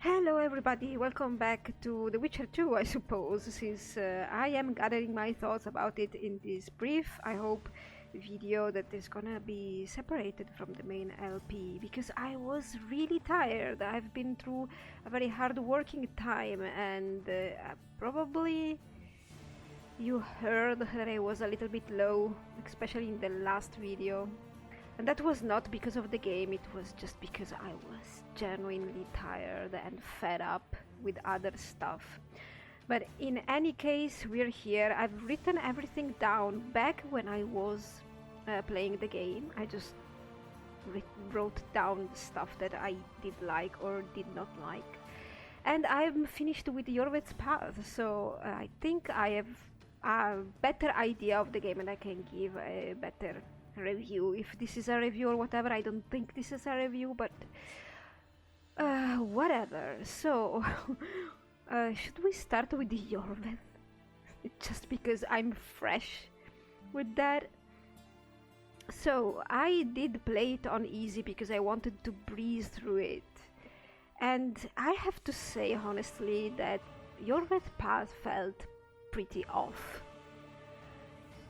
Hello everybody, welcome back to The Witcher 2, I suppose, since I am gathering my thoughts about it in this brief, I hope, video that is gonna be separated from the main LP, because I was really tired. I've been through a very hard working time, and probably you heard that I was a little bit low, especially in the last video. And that was not because of the game, it was just because I was genuinely tired and fed up with other stuff. But in any case, we're here. I've written everything down back when I was playing the game. I just wrote down the stuff that I did like or did not like. And I'm finished with Iorveth's path, so I think I have a better idea of the game and I can give a better review. If this is a review or whatever, I don't think this is a review, but whatever. So should we start with Iorveth? Just because I'm fresh with that. So I did play it on easy because I wanted to breeze through it, and I have to say honestly that Iorveth's path felt pretty off.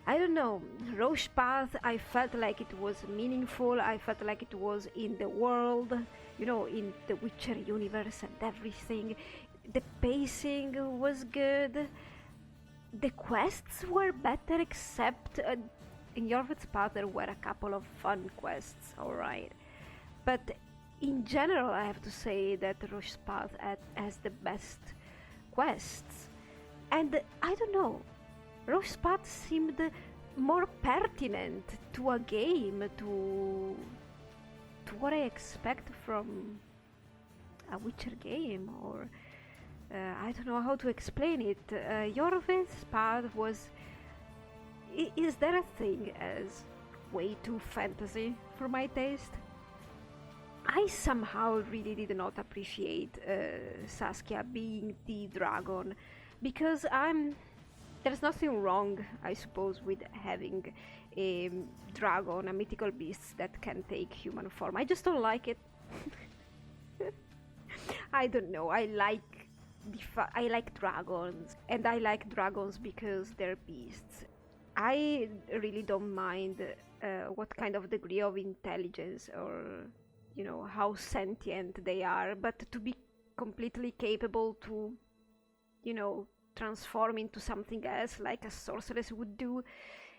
I don't know, Roche Path, I felt like it was meaningful, I felt like it was in the world, you know, in the Witcher universe and everything. The pacing was good, the quests were better, except in Iorveth's Path there were a couple of fun quests, alright. But in general I have to say that Roche's Path has the best quests. And I don't know, Roche's Path seemed more pertinent to a game, to what I expect from a Witcher game, or I don't know how to explain it. Iorveth's Path was... Is there a thing as way too fantasy for my taste? I somehow really did not appreciate Saskia being the dragon, because there's nothing wrong, I suppose, with having a dragon, a mythical beast that can take human form. I just don't like it. I don't know. I like dragons, and I like dragons because they're beasts. I really don't mind what kind of degree of intelligence or, you know, how sentient they are, but to be completely capable to, you know, transform into something else like a sorceress would do,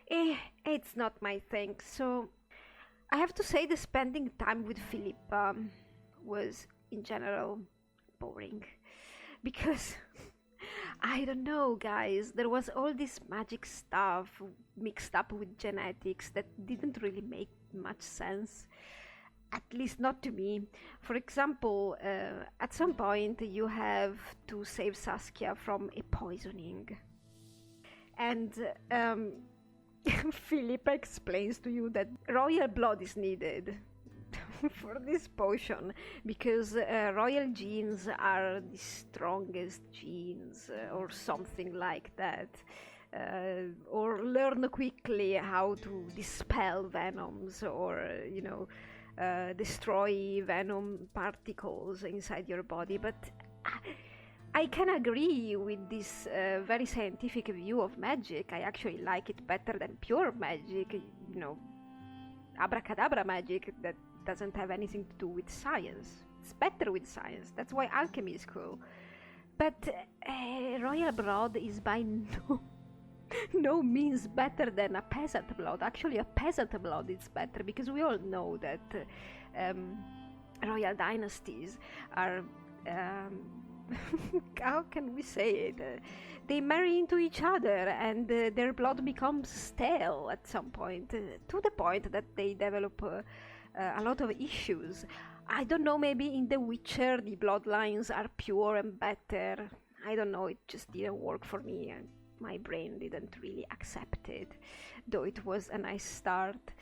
it's not my thing. So I have to say the spending time with Philippa was in general boring, because I don't know, guys, there was all this magic stuff mixed up with genetics that didn't really make much sense. At least not to me. For example, at some point you have to save Saskia from a poisoning. And Philippa explains to you that royal blood is needed for this potion, because royal genes are the strongest genes, or something like that. Or learn quickly how to dispel venoms, or, you know, destroy venom particles inside your body. But I can agree with this very scientific view of magic. I actually like it better than pure magic, you know, abracadabra magic that doesn't have anything to do with science. It's better with science. That's why alchemy is cool. But royal blood is by no means better than a peasant blood. Actually, a peasant blood is better, because we all know that royal dynasties are how can we say it? They marry into each other, and their blood becomes stale at some point, to the point that they develop a lot of issues. I don't know, maybe in The Witcher the bloodlines are pure and better. I don't know, it just didn't work for me, and my brain didn't really accept it, though it was a nice start.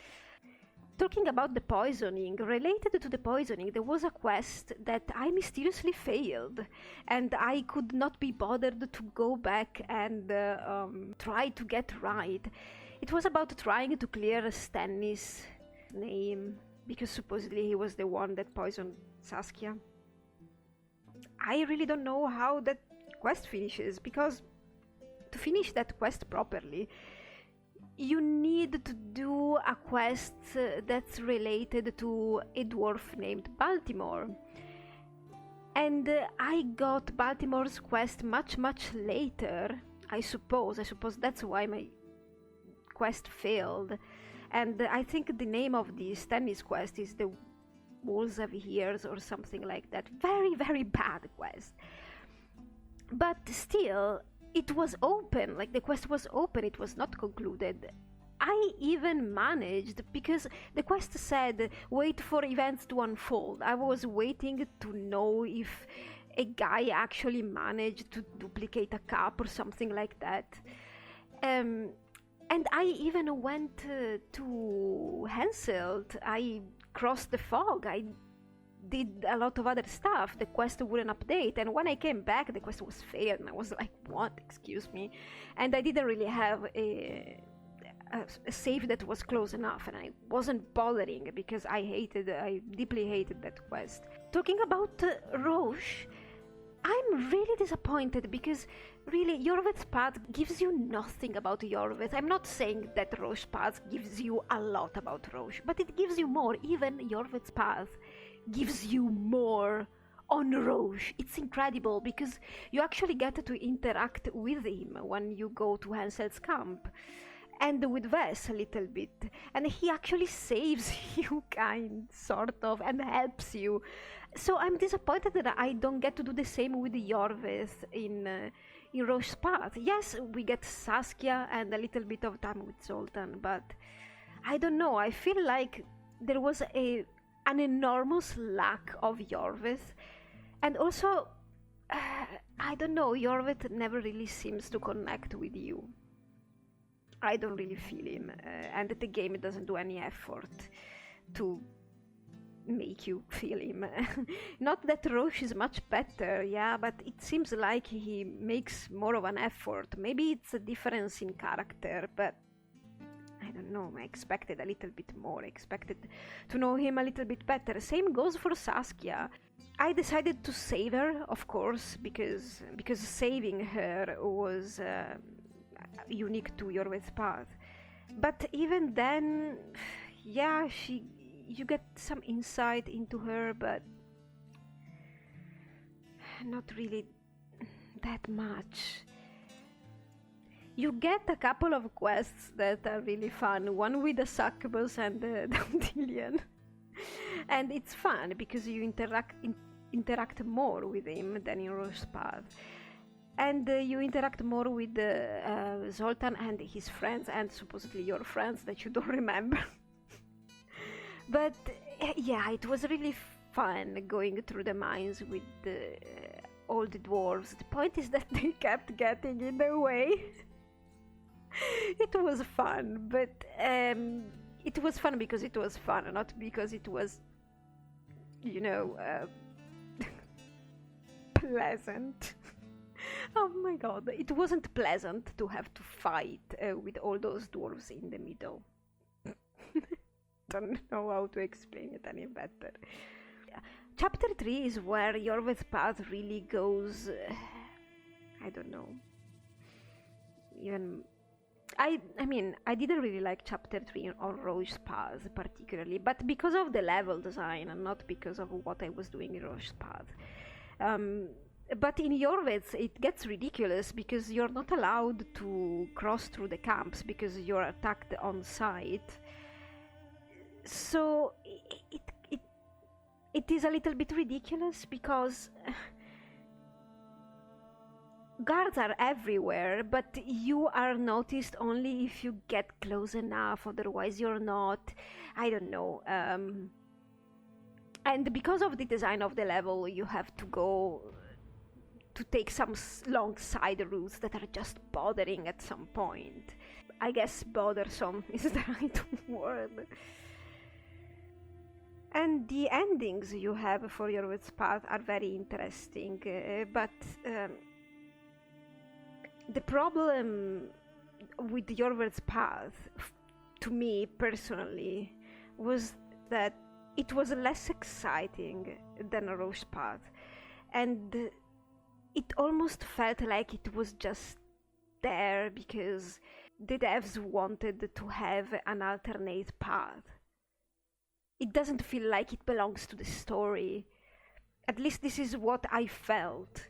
Talking about the poisoning, related to the poisoning, there was a quest that I mysteriously failed, and I could not be bothered to go back and try to get right. It was about trying to clear Stannis' name, because supposedly he was the one that poisoned Saskia. I really don't know how that quest finishes, because to finish that quest properly, you need to do a quest that's related to a dwarf named Baltimore. And I got Baltimore's quest much later, I suppose. That's why my quest failed. And I think the name of the Stannis quest is the Walls of Years or something like that. Very bad quest. But still, it was open, like the quest was open, it was not concluded. I even managed, because the quest said wait for events to unfold. I was waiting to know if a guy actually managed to duplicate a cup or something like that. And I even went to Henselt. I crossed the fog. I did a lot of other stuff. The quest wouldn't update, and when I came back the quest was failed, and I was like, what, excuse me? And I didn't really have a save that was close enough, and I wasn't bothering because I deeply hated that quest. Talking about Roche, I'm really disappointed because really Iorveth's path gives you nothing about Iorveth. I'm not saying that Roche's path gives you a lot about Roche, but it gives you more. Even Iorveth's path gives you more on Roche. It's incredible because you actually get to interact with him when you go to Hansel's camp, and with Vess a little bit, and he actually saves you, sort of, and helps you. So I'm disappointed that I don't get to do the same with Iorveth in Roche's path. Yes, we get Saskia and a little bit of time with Zoltan, but I don't know, I feel like there was an enormous lack of Iorveth. And also, I don't know, Iorveth never really seems to connect with you. I don't really feel him, and the game doesn't do any effort to make you feel him. Not that Roche is much better, yeah, but it seems like he makes more of an effort. Maybe it's a difference in character, but I don't know, I expected a little bit more. I expected to know him a little bit better. Same goes for Saskia. I decided to save her, of course, because saving her was unique to Iorveth's path. But even then, yeah, you get some insight into her, but not really that much. You get a couple of quests that are really fun. One with the succubus and the dandelion. And it's fun because you interact more with him than in Roche's path. And you interact more with Zoltan and his friends, and supposedly your friends that you don't remember. But yeah, it was really fun going through the mines with all the dwarves. The point is that they kept getting in the way. It was fun, but it was fun because it was fun, not because it was, pleasant. Oh my god, it wasn't pleasant to have to fight with all those dwarves in the middle. Don't know how to explain it any better. Chapter 3 is where Iorveth's path really goes, I don't know. Even I mean, I didn't really like Chapter 3 on Roche's path particularly, but because of the level design and not because of what I was doing in Roche's path. But in Iorveth's, it gets ridiculous because you're not allowed to cross through the camps because you're attacked on sight. So it is a little bit ridiculous because guards are everywhere, but you are noticed only if you get close enough, otherwise you're not. I don't know. And because of the design of the level, you have to go to take some long side routes that are just bothering at some point. I guess bothersome is the right word. And the endings you have for Iorveth's path are very interesting, but the problem with Iorveth's path, to me personally, was that it was less exciting than Roche's path. and it almost felt like it was just there because the devs wanted to have an alternate path. It doesn't feel like it belongs to the story. At least this is what I felt.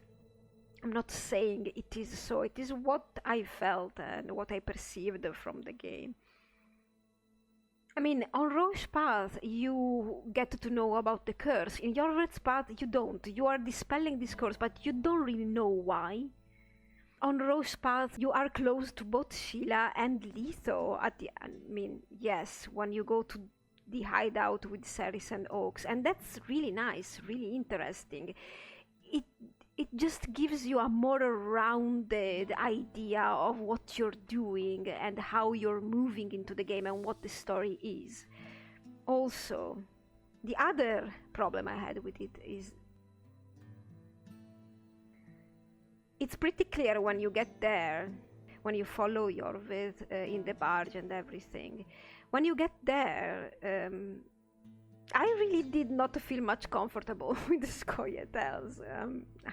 I'm not saying it is so, it is what I felt and what I perceived from the game. I mean, on Roche's path, you get to know about the curse. In Iorveth's path, you don't. You are dispelling this curse, but you don't really know why. On Roche's path, you are close to both Sheila and Letho. Yes, when you go to the hideout with Ceres and Oaks, and that's really nice, really interesting. It just gives you a more rounded idea of what you're doing and how you're moving into the game and what the story is. Also, the other problem I had with it is it's pretty clear when you get there, when you follow Iorveth in the barge and everything. When you get there, I really did not feel much comfortable with the Scoia'taels.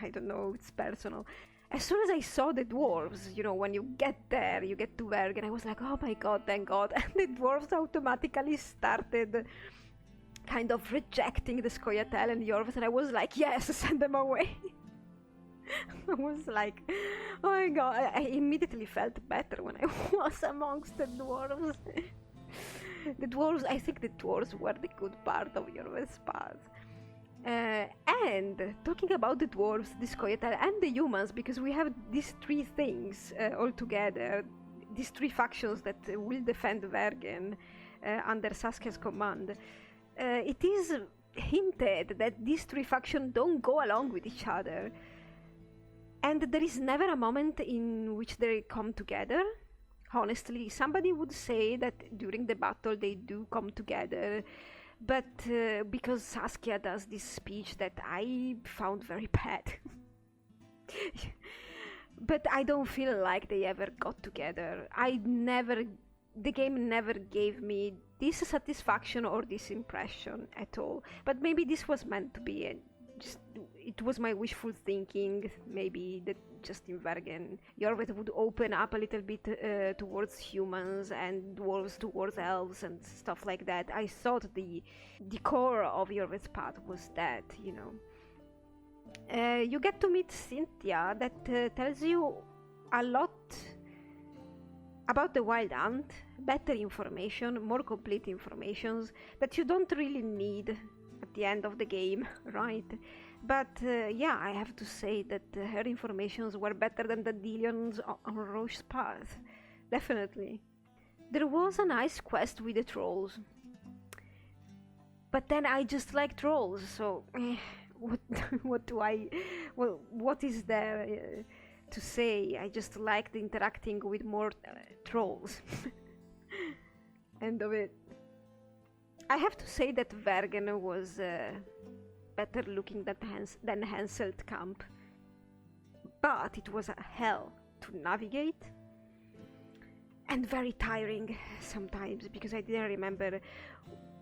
I don't know, it's personal. As soon as I saw the dwarves, when you get there, you get to Bergen, I was like, oh my god, thank god. And the dwarves automatically started kind of rejecting the Scoia'tael and Iorveth, and I was like, yes, send them away. I was like, oh my god, I immediately felt better when I was amongst the dwarves. I think the dwarves were the good part of Iorveth's path. And talking about the dwarves, the Scoia'tael, and the humans, because we have these three things all together, these three factions that will defend Vergen under Saskia's command. It is hinted that these three factions don't go along with each other. And there is never a moment in which they come together. Honestly, somebody would say that during the battle they do come together, but because Saskia does this speech that I found very bad. But I don't feel like they ever got together. The game never gave me this satisfaction or this impression at all. But maybe this was meant to be it was my wishful thinking, maybe that just in Vergen, Iorveth would open up a little bit towards humans and dwarves towards elves and stuff like that. I thought the core of Iorveth's path was that, you get to meet Cynthia that tells you a lot about the Wild Hunt, better information, more complete informations that you don't really need at the end of the game, right? But I have to say that her informations were better than the Dillion's on Roche's path. Definitely. There was a nice quest with the trolls. But then I just like trolls, so what is there to say? I just liked interacting with more trolls. End of it. I have to say that Vergen was better looking than Henselt Camp, but it was a hell to navigate and very tiring sometimes because I didn't remember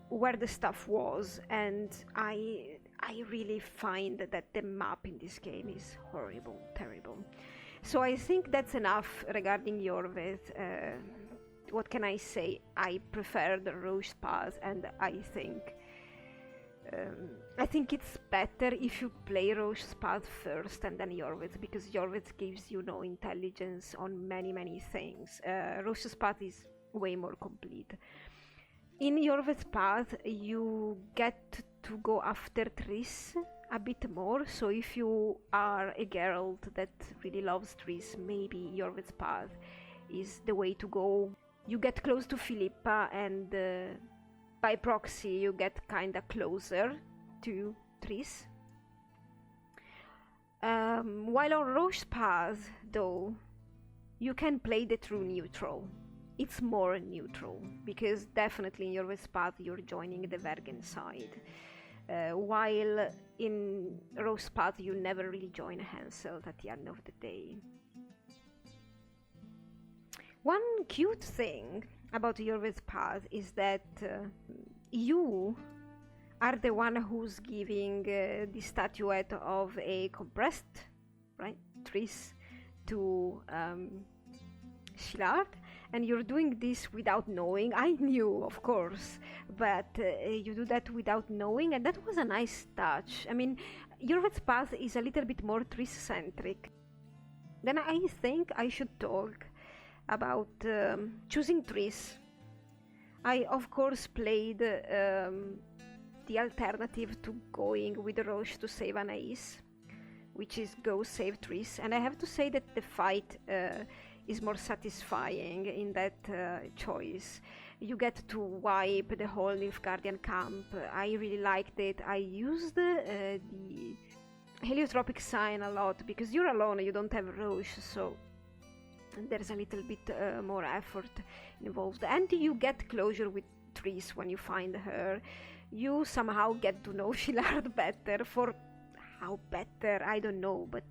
where the stuff was, and I really find that the map in this game is horrible, terrible. So I think that's enough regarding Iorveth. What can I say? I prefer the Roche's path, and I think it's better if you play Roche's path first and then Iorveth, because Iorveth gives you no intelligence on many things. Roche's path is way more complete. In Iorveth's path, you get to go after Triss a bit more, so if you are a Geralt that really loves Triss, maybe Iorveth's path is the way to go. You get close to Philippa, and by proxy you get kinda closer to Triss. While on Roche's path, though, you can play the true neutral. It's more neutral, because definitely in Iorveth's path you're joining the Vergen side. While in Roche's path you never really join Henselt at the end of the day. One cute thing about Iorveth's path is that you are the one who's giving the statuette of a compressed, right, Triss to Shillard, and you're doing this without knowing. I knew, of course, but you do that without knowing, and that was a nice touch. I mean, Iorveth's path is a little bit more Triss-centric. Then I think I should talk about choosing Triss. I, of course, played the alternative to going with Roche to save Anais, which is go save Triss, and I have to say that the fight is more satisfying in that choice. You get to wipe the whole Nilfgaardian camp. I really liked it. I used the heliotropic sign a lot because you're alone, you don't have Roche, so there's a little bit more effort involved, and you get closure with Triss when you find her. You somehow get to know Shillard better. For how better, I don't know, but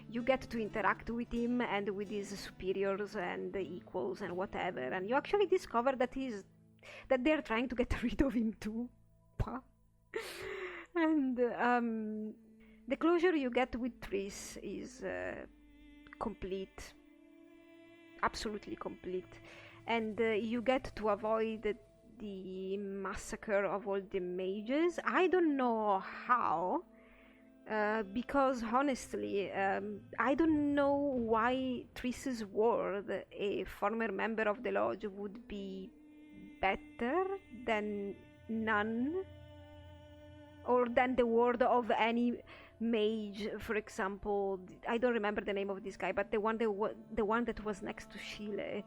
you get to interact with him and with his superiors and equals and whatever, and you actually discover that they're trying to get rid of him too. And the closure you get with Triss is complete, absolutely complete, and you get to avoid the massacre of all the mages. I don't know how, because honestly, I don't know why Triss's ward, a former member of the lodge, would be better than none, or than the ward of any mage. For example, I don't remember the name of this guy, but the one that was next to Sheila,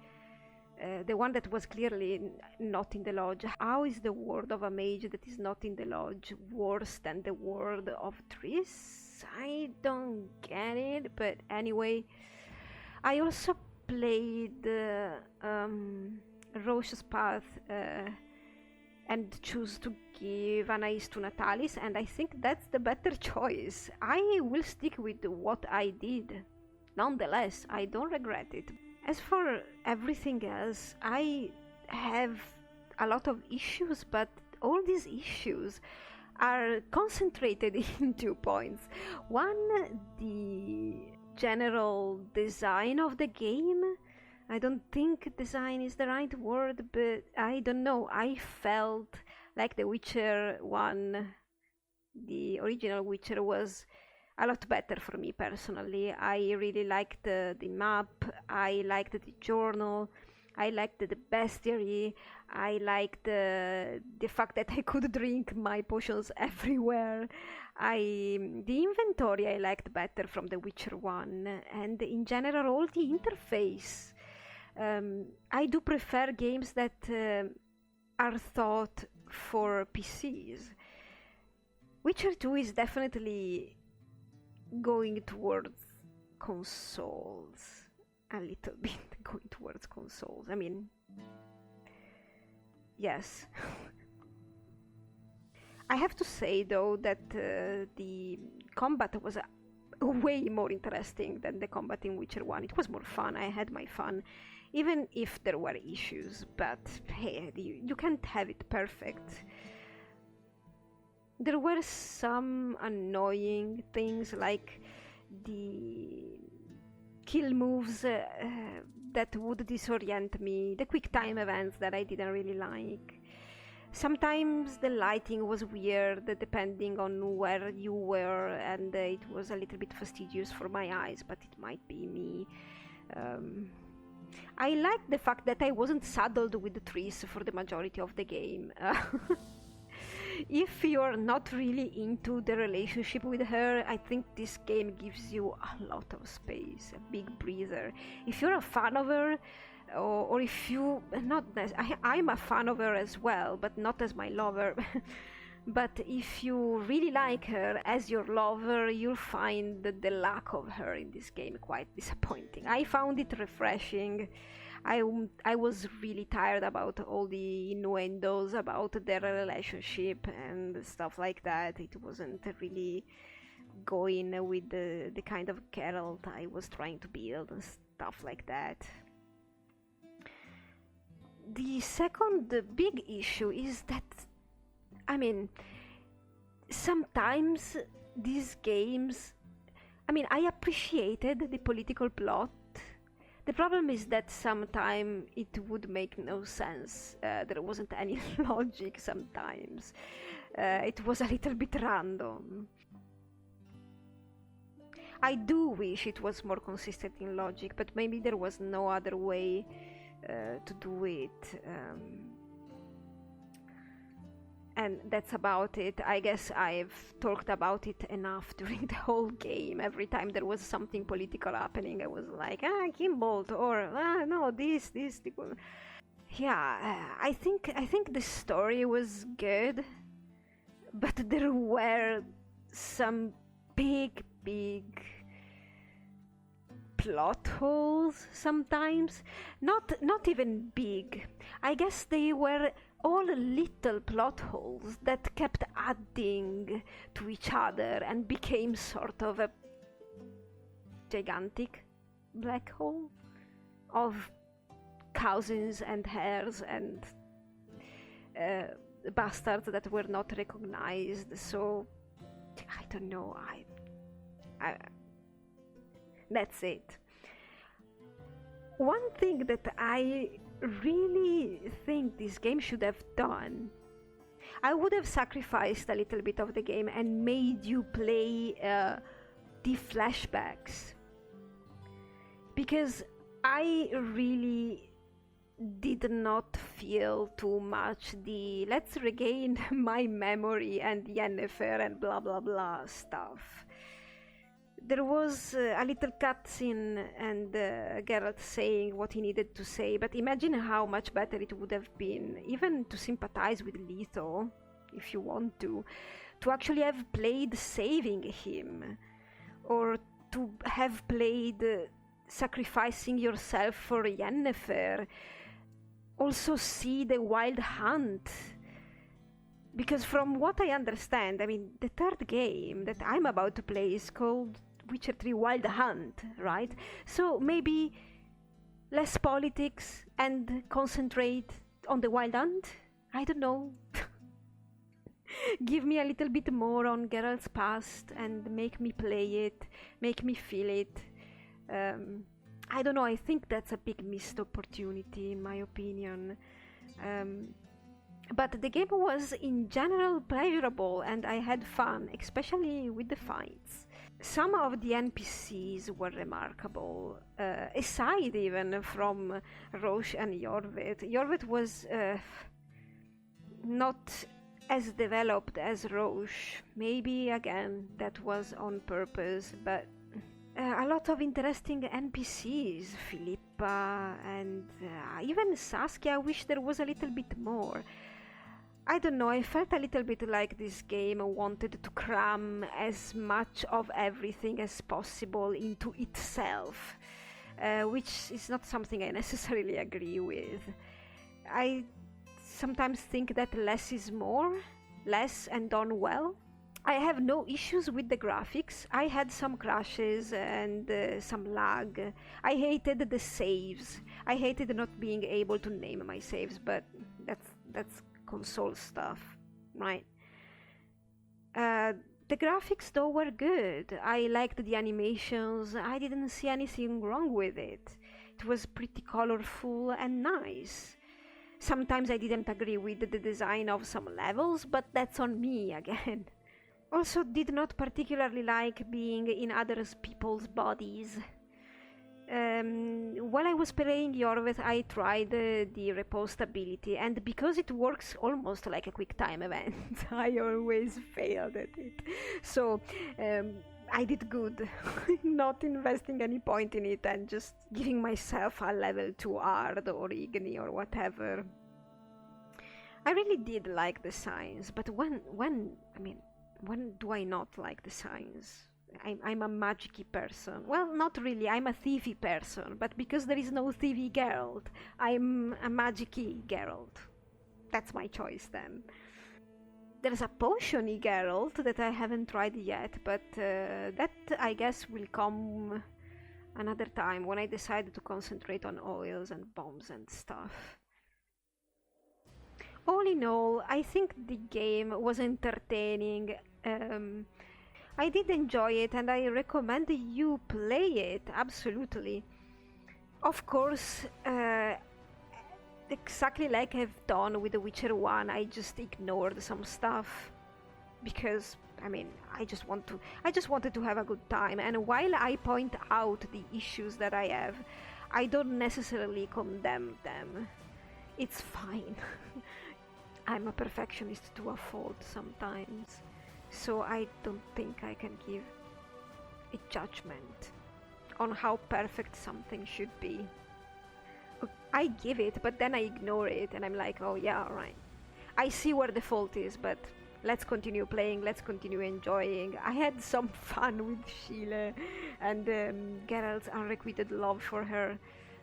the one that was clearly not in the lodge. How is the ward of a mage that is not in the lodge worse than the ward of Triss? I don't get it, but anyway. I also played Roche's Path and choose to give Anais to Natalis, and I think that's the better choice. I will stick with what I did. Nonetheless, I don't regret it. As for everything else, I have a lot of issues, but all these issues are concentrated in 2 points. One, the general design of the game. I don't think design is the right word, but I don't know. I felt like The Witcher 1, the original Witcher, was a lot better for me personally. I really liked the map, I liked the journal, I liked the bestiary, I liked the fact that I could drink my potions everywhere. The inventory I liked better from The Witcher 1, and in general all the interface. I do prefer games that are thought for PCs. Witcher 2 is definitely going towards consoles, a little bit going towards consoles. I mean, yes. I have to say though that the combat was way more interesting than the combat in Witcher 1. It was more fun, I had my fun, even if there were issues, but hey, you can't have it perfect. There were some annoying things, like the kill moves that would disorient me, the quick time events that I didn't really like. Sometimes the lighting was weird depending on where you were, and it was a little bit fastidious for my eyes, but it might be me. I liked the fact that I wasn't saddled with Triss for the majority of the game. If you're not really into the relationship with her, I think this game gives you a lot of space, a big breather. If you're a fan of her, or if you, I'm a fan of her as well, but not as my lover. But if you really like her as your lover, you'll find the lack of her in this game quite disappointing. I found it refreshing. I was really tired about all the innuendos about their relationship and stuff like that. It wasn't really going with the kind of Geralt I was trying to build and stuff like that. The second big issue is that, I mean, sometimes these games, I mean, I appreciated the political plot. The problem is that sometimes it would make no sense. There wasn't any logic sometimes. It was a little bit random. I do wish it was more consistent in logic, but maybe there was no other way to do it. And that's about it. I guess I've talked about it enough during the whole game. Every time there was something political happening, I was like, Kimbolt, or no, this. Yeah, I think the story was good, but there were some big plot holes sometimes. Not even big. I guess they were all little plot holes that kept adding to each other and became sort of a gigantic black hole of cousins and heirs and bastards that were not recognized. So I don't know. I that's it. One thing that I really think this game should have done, I would have sacrificed a little bit of the game and made you play the flashbacks, because I really did not feel too much the let's regain my memory and Yennefer and blah blah blah stuff. There was a little cutscene and Geralt saying what he needed to say, but imagine how much better it would have been, even to sympathize with Leto, if you want to actually have played saving him, or to have played sacrificing yourself for Yennefer. Also see the Wild Hunt. Because from what I understand, I mean, the third game that I'm about to play is called Witcher 3 Wild Hunt, right? So maybe less politics and concentrate on the Wild Hunt? I don't know. Give me a little bit more on Geralt's past and make me play it, make me feel it. I don't know, I think that's a big missed opportunity in my opinion. But the game was in general pleasurable and I had fun, especially with the fights. Some of the NPCs were remarkable, aside even from Roche and Iorveth. Iorveth was not as developed as Roche. Maybe again that was on purpose, but a lot of interesting NPCs, Philippa and even Saskia. I wish there was a little bit more. I don't know, I felt a little bit like this game wanted to cram as much of everything as possible into itself, which is not something I necessarily agree with. I sometimes think that less is more, less and done well. I have no issues with the graphics. I had some crashes and some lag. I hated the saves. I hated not being able to name my saves, but that's console stuff, right? The graphics though were good. I liked the animations. I didn't see anything wrong with it. It was pretty colorful and nice. Sometimes I didn't agree with the design of some levels, but that's on me again. Also did not particularly like being in other people's bodies. While I was playing Iorveth, I tried the repost ability, and because it works almost like a quick time event, I always failed at it. So I did good, not investing any point in it and just giving myself a level 2 Ard or Igni or whatever. I really did like the signs, but when do I not like the signs? I'm a magicy person. Well, not really, I'm a thiefy person, but because there is no thiefy Geralt, I'm a magicy Geralt. That's my choice then. There's a potiony Geralt that I haven't tried yet, but that I guess will come another time when I decide to concentrate on oils and bombs and stuff. All in all, I think the game was entertaining. Um, I did enjoy it, and I recommend you play it absolutely. Of course, exactly like I've done with The Witcher 1, I just ignored some stuff because I mean, I just wanted to have a good time, and while I point out the issues that I have, I don't necessarily condemn them. It's fine. I'm a perfectionist to a fault sometimes, so I don't think I can give a judgment on how perfect something should be. I give it, but then I ignore it, and I'm like, oh yeah, alright. I see where the fault is, but let's continue playing, let's continue enjoying. I had some fun with Sheila and Geralt's unrequited love for her.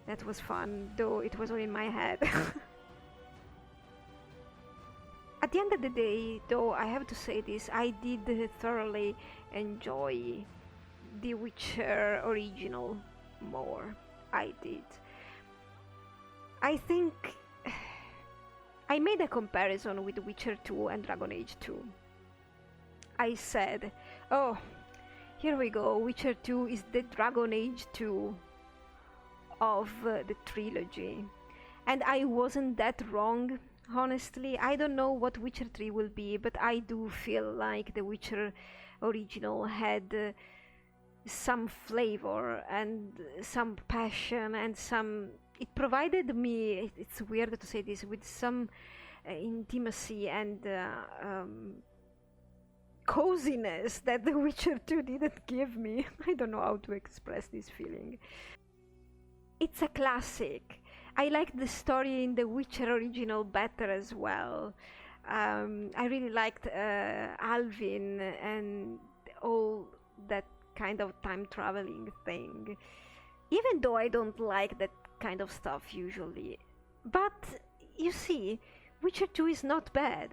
That was fun, though it was all in my head. At the end of the day, though, I have to say this, I did thoroughly enjoy The Witcher original more. I did. I think I made a comparison with Witcher 2 and Dragon Age 2. I said, oh, here we go, Witcher 2 is the Dragon Age 2 of the trilogy. And I wasn't that wrong, honestly. I don't know what Witcher 3 will be, but I do feel like the Witcher original had some flavor and some passion and some... It provided me, it's weird to say this, with some intimacy and coziness that The Witcher 2 didn't give me. I don't know how to express this feeling. It's a classic. I like the story in The Witcher original better as well. I really liked Alvin and all that kind of time traveling thing. Even though I don't like that kind of stuff usually. But you see, Witcher 2 is not bad.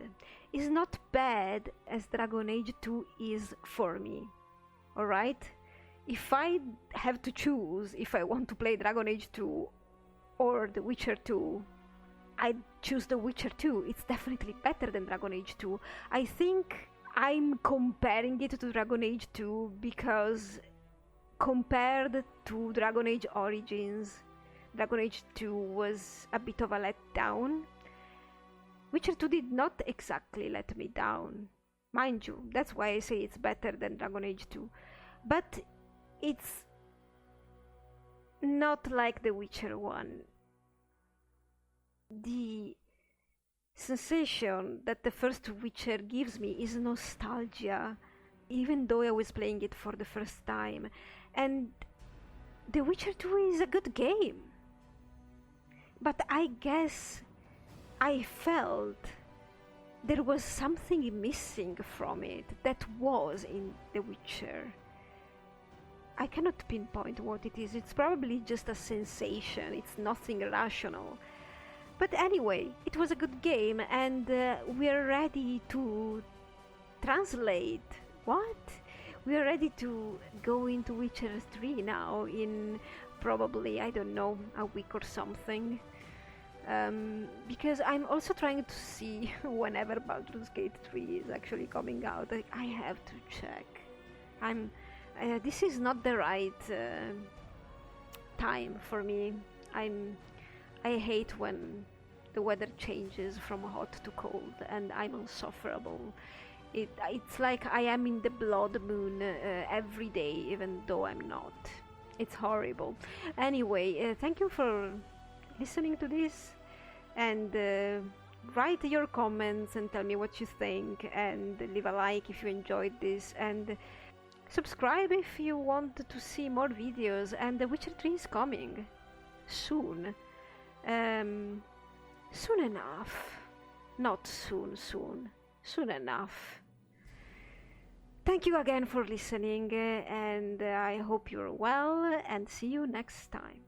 It's not bad as Dragon Age 2 is for me. Alright? If I have to choose if I want to play Dragon Age 2 or The Witcher 2, I'd choose The Witcher 2. It's definitely better than Dragon Age 2. I think I'm comparing it to Dragon Age 2 because compared to Dragon Age Origins, Dragon Age 2 was a bit of a letdown. Witcher 2 did not exactly let me down. Mind you, that's why I say it's better than Dragon Age 2. But it's not like The Witcher 1. The sensation that the first Witcher gives me is nostalgia, even though I was playing it for the first time. And The Witcher 2 is a good game. But I guess I felt there was something missing from it that was in The Witcher. I cannot pinpoint what it is. It's probably just a sensation. It's nothing rational. But anyway, it was a good game, and we're ready to translate. What? We're ready to go into Witcher 3 now in probably, I don't know, a week or something. Because I'm also trying to see whenever Baldur's Gate 3 is actually coming out. I have to check. This is not the right time for me. I hate when the weather changes from hot to cold, and I'm insufferable. It's like I am in the blood moon every day, even though I'm not. It's horrible. Anyway, thank you for listening to this, and write your comments and tell me what you think, and leave a like if you enjoyed this, and subscribe if you want to see more videos. And The Witcher 3 is coming soon. Soon enough. Not soon enough. Thank you again for listening, and I hope you're well, and see you next time.